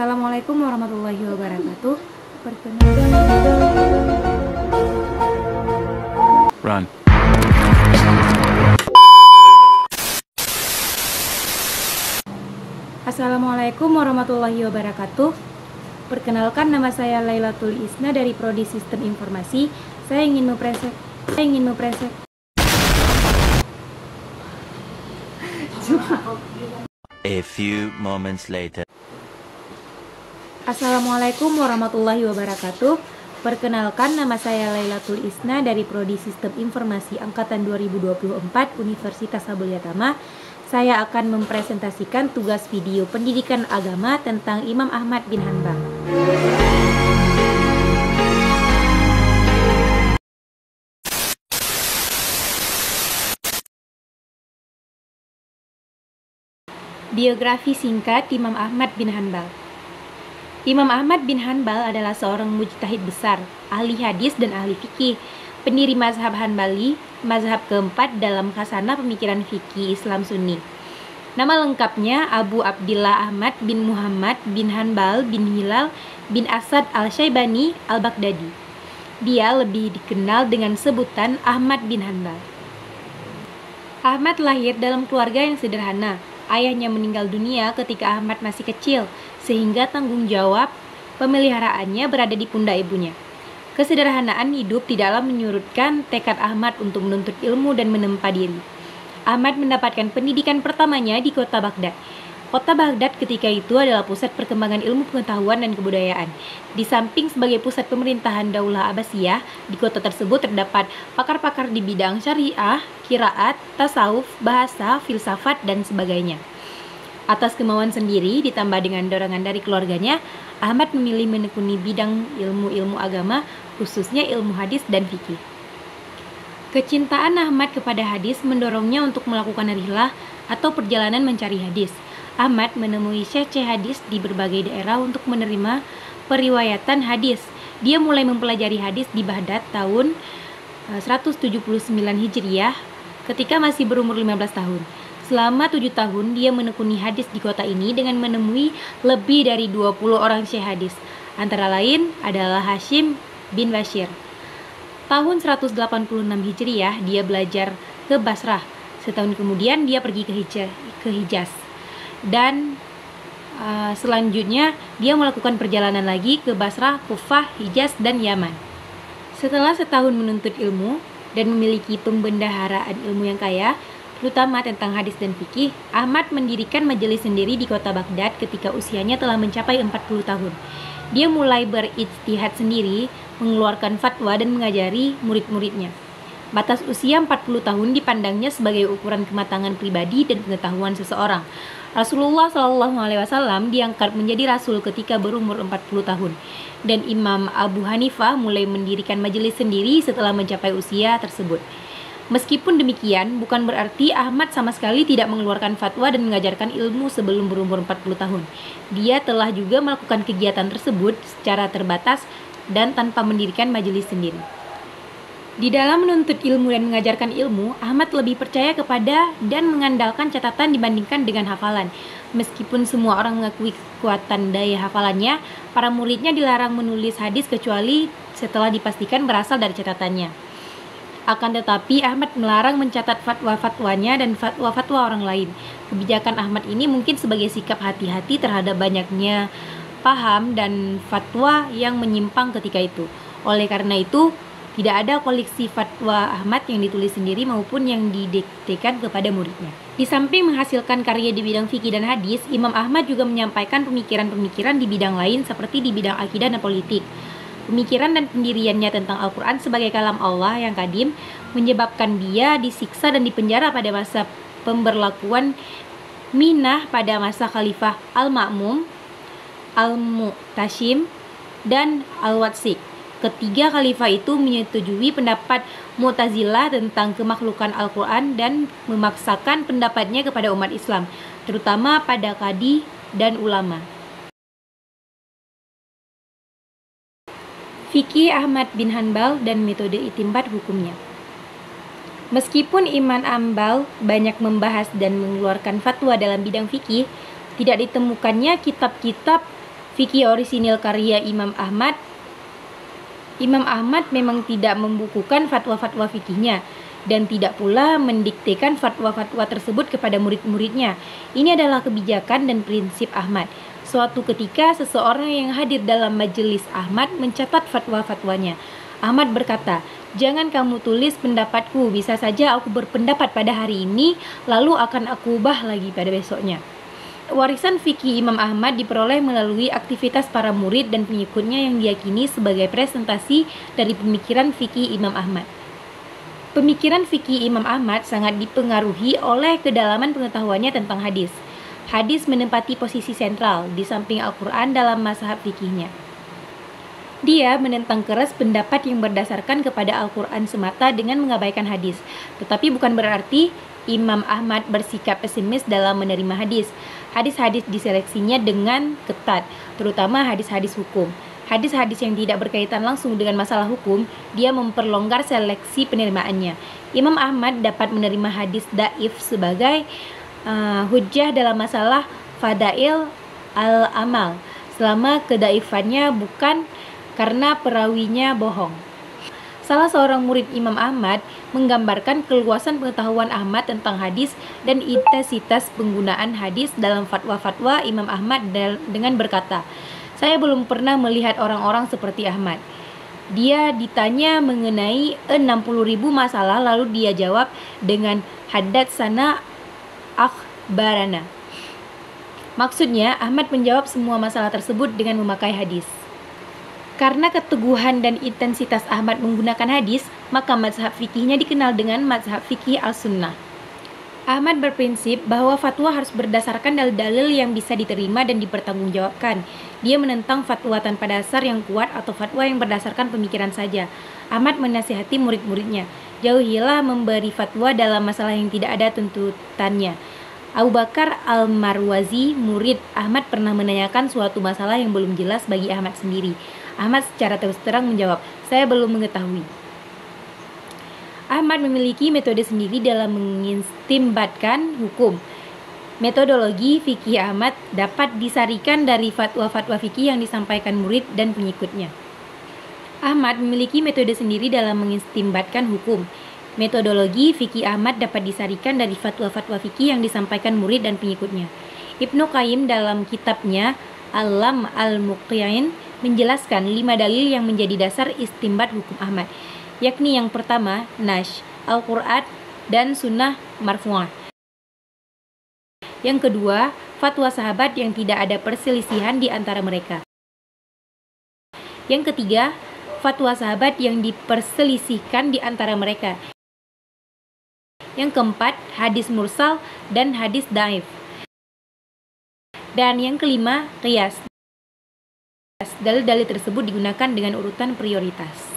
Assalamualaikum warahmatullahi wabarakatuh. Run. Assalamualaikum warahmatullahi wabarakatuh. Perkenalkan, nama saya Lailatul Isna dari Prodi Sistem Informasi. Saya ingin mempresentasikan A few moments later. Assalamualaikum warahmatullahi wabarakatuh. Perkenalkan, nama saya Lailatul Isna dari Prodi Sistem Informasi Angkatan 2024 Universitas Abdul Yatama. Saya akan mempresentasikan tugas video pendidikan agama tentang Imam Ahmad bin Hanbal. Biografi singkat Imam Ahmad bin Hanbal. Imam Ahmad bin Hanbal adalah seorang mujtahid besar, ahli hadis dan ahli fikih, pendiri mazhab Hanbali, mazhab keempat dalam khasanah pemikiran fikih Islam Sunni. Nama lengkapnya Abu Abdillah Ahmad bin Muhammad bin Hanbal bin Hilal bin Asad al-Syaibani al-Baghdadi. Dia lebih dikenal dengan sebutan Ahmad bin Hanbal. Ahmad lahir dalam keluarga yang sederhana. Ayahnya meninggal dunia ketika Ahmad masih kecil, sehingga tanggung jawab pemeliharaannya berada di pundak ibunya. Kesederhanaan hidup tidaklah menyurutkan tekad Ahmad untuk menuntut ilmu dan menempa diri. Ahmad mendapatkan pendidikan pertamanya di kota Baghdad. Kota Baghdad ketika itu adalah pusat perkembangan ilmu pengetahuan dan kebudayaan. Di samping sebagai pusat pemerintahan Daulah Abbasiyah, di kota tersebut terdapat pakar-pakar di bidang syariah, qiraat, tasawuf, bahasa, filsafat, dan sebagainya. Atas kemauan sendiri ditambah dengan dorongan dari keluarganya, Ahmad memilih menekuni bidang ilmu-ilmu agama, khususnya ilmu hadis dan fikih. Kecintaan Ahmad kepada hadis mendorongnya untuk melakukan rihlah atau perjalanan mencari hadis. Ahmad menemui syekh-syekh hadis di berbagai daerah untuk menerima periwayatan hadis. Dia mulai mempelajari hadis di Baghdad tahun 179 Hijriah ketika masih berumur 15 tahun. Selama 7 tahun dia menekuni hadis di kota ini dengan menemui lebih dari 20 orang syekh hadis. Antara lain adalah Hashim bin Bashir. Tahun 186 Hijriah dia belajar ke Basrah. Setahun kemudian dia pergi ke Hijaz. Dan selanjutnya dia melakukan perjalanan lagi ke Basrah, Kufah, Hijaz, dan Yaman. Setelah setahun menuntut ilmu dan memiliki pembendaharaan ilmu yang kaya, terutama tentang hadis dan fikih, Ahmad mendirikan majelis sendiri di kota Baghdad ketika usianya telah mencapai 40 tahun. Dia mulai berijtihad sendiri, mengeluarkan fatwa dan mengajari murid-muridnya. Batas usia 40 tahun dipandangnya sebagai ukuran kematangan pribadi dan pengetahuan seseorang. Rasulullah SAW diangkat menjadi rasul ketika berumur 40 tahun. Dan Imam Abu Hanifah mulai mendirikan majelis sendiri setelah mencapai usia tersebut. Meskipun demikian, bukan berarti Ahmad sama sekali tidak mengeluarkan fatwa dan mengajarkan ilmu sebelum berumur 40 tahun. Dia telah juga melakukan kegiatan tersebut secara terbatas dan tanpa mendirikan majelis sendiri. Di dalam menuntut ilmu dan mengajarkan ilmu, Ahmad lebih percaya kepada dan mengandalkan catatan dibandingkan dengan hafalan. Meskipun semua orang mengakui kekuatan daya hafalannya, para muridnya dilarang menulis hadis kecuali setelah dipastikan berasal dari catatannya. Akan tetapi, Ahmad melarang mencatat fatwa-fatwanya dan fatwa-fatwa orang lain. Kebijakan Ahmad ini mungkin sebagai sikap hati-hati terhadap banyaknya paham dan fatwa yang menyimpang ketika itu. Oleh karena itu, tidak ada koleksi fatwa Ahmad yang ditulis sendiri maupun yang didiktekan kepada muridnya. Di samping menghasilkan karya di bidang fikih dan hadis, Imam Ahmad juga menyampaikan pemikiran-pemikiran di bidang lain seperti di bidang akidah dan politik. Pemikiran dan pendiriannya tentang Al-Quran sebagai kalam Allah yang kadim menyebabkan dia disiksa dan dipenjara pada masa pemberlakuan Minah pada masa Khalifah Al-Ma'mum, Al-Mu'tasim, dan Al-Watsik. Ketiga khalifah itu menyetujui pendapat Mu'tazilah tentang kemakhlukan Al-Quran dan memaksakan pendapatnya kepada umat Islam, terutama pada qadi dan ulama. Fikih Ahmad bin Hanbal dan metode istinbat hukumnya. Meskipun Imam Hanbal banyak membahas dan mengeluarkan fatwa dalam bidang fikih, tidak ditemukannya kitab-kitab Fikih orisinil karya Imam Ahmad. Imam Ahmad memang tidak membukukan fatwa-fatwa fikihnya dan tidak pula mendiktekan fatwa-fatwa tersebut kepada murid-muridnya. Ini adalah kebijakan dan prinsip Ahmad. Suatu ketika seseorang yang hadir dalam majelis Ahmad mencatat fatwa-fatwanya. Ahmad berkata, "Jangan kamu tulis pendapatku, bisa saja aku berpendapat pada hari ini, lalu akan aku ubah lagi pada besoknya." Warisan fikih Imam Ahmad diperoleh melalui aktivitas para murid dan pengikutnya yang diyakini sebagai presentasi dari pemikiran fikih Imam Ahmad. Pemikiran fikih Imam Ahmad sangat dipengaruhi oleh kedalaman pengetahuannya tentang hadis. Hadis menempati posisi sentral di samping Al-Quran dalam mazhab fikihnya. Dia menentang keras pendapat yang berdasarkan kepada Al-Quran semata dengan mengabaikan hadis. Tetapi bukan berarti Imam Ahmad bersikap pesimis dalam menerima hadis. Hadis-hadis diseleksinya dengan ketat, terutama hadis-hadis hukum. Hadis-hadis yang tidak berkaitan langsung dengan masalah hukum, dia memperlonggar seleksi penerimaannya. Imam Ahmad dapat menerima hadis dhaif sebagai hujjah dalam masalah fadail al-amal, selama kedaifannya bukan karena perawinya bohong. Salah seorang murid Imam Ahmad menggambarkan keluasan pengetahuan Ahmad tentang hadis dan intensitas penggunaan hadis dalam fatwa-fatwa Imam Ahmad dengan berkata, "Saya belum pernah melihat orang-orang seperti Ahmad." Dia ditanya mengenai 60.000 masalah, lalu dia jawab dengan haddatsana akhbarana. Maksudnya, Ahmad menjawab semua masalah tersebut dengan memakai hadis. Karena keteguhan dan intensitas Ahmad menggunakan hadis, maka mazhab fikihnya dikenal dengan mazhab fikih al-sunnah. Ahmad berprinsip bahwa fatwa harus berdasarkan dalil-dalil yang bisa diterima dan dipertanggungjawabkan. Dia menentang fatwa tanpa dasar yang kuat atau fatwa yang berdasarkan pemikiran saja. Ahmad menasihati murid-muridnya, jauhilah memberi fatwa dalam masalah yang tidak ada tuntutannya. Abu Bakar al-Marwazi, murid Ahmad, pernah menanyakan suatu masalah yang belum jelas bagi Ahmad sendiri. Ahmad secara terus terang menjawab, "Saya belum mengetahui." Ahmad memiliki metode sendiri dalam mengistimbatkan hukum. Metodologi fikih Ahmad dapat disarikan dari fatwa-fatwa fikih yang disampaikan murid dan pengikutnya. Ahmad memiliki metode sendiri dalam mengistimbatkan hukum. Metodologi fikih Ahmad dapat disarikan dari fatwa-fatwa fikih yang disampaikan murid dan pengikutnya. Ibnu Qayyim dalam kitabnya Al-Lam al-Muqyin menjelaskan 5 dalil yang menjadi dasar istimbat hukum Ahmad, yakni yang pertama, Nash, Al-Quran, dan Sunnah Marfu'ah. Yang kedua, fatwa sahabat yang tidak ada perselisihan di antara mereka. Yang ketiga, fatwa sahabat yang diperselisihkan di antara mereka. Yang keempat, hadis mursal dan hadis dhaif. Dan yang kelima, qiyas. Dalil-dalil tersebut digunakan dengan urutan prioritas.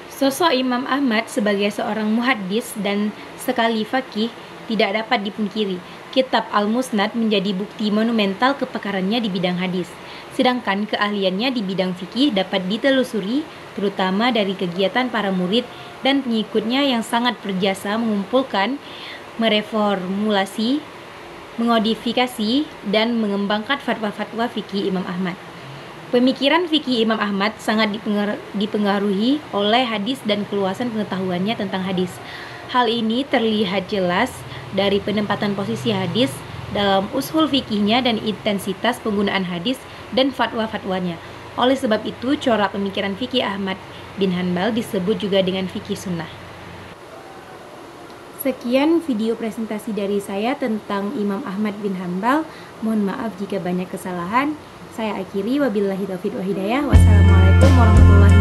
Sosok Imam Ahmad sebagai seorang muhaddis dan sekali faqih tidak dapat dipungkiri. Kitab Al-Musnad menjadi bukti monumental kepakarannya di bidang hadis. Sedangkan keahliannya di bidang fikih dapat ditelusuri terutama dari kegiatan para murid dan pengikutnya yang sangat berjasa mengumpulkan, mereformulasi, mengodifikasi, dan mengembangkan fatwa-fatwa fikih Imam Ahmad. Pemikiran fikih Imam Ahmad sangat dipengaruhi oleh hadis dan keluasan pengetahuannya tentang hadis. Hal ini terlihat jelas dari penempatan posisi hadis dalam ushul fikihnya dan intensitas penggunaan hadis dan fatwa-fatwanya. Oleh sebab itu, corak pemikiran fikih Ahmad bin Hanbal disebut juga dengan fikih sunnah. Sekian video presentasi dari saya tentang Imam Ahmad bin Hanbal. Mohon maaf jika banyak kesalahan. Saya akhiri, wabillahi taufiq wa hidayah. Wassalamualaikum warahmatullahi wabarakatuh.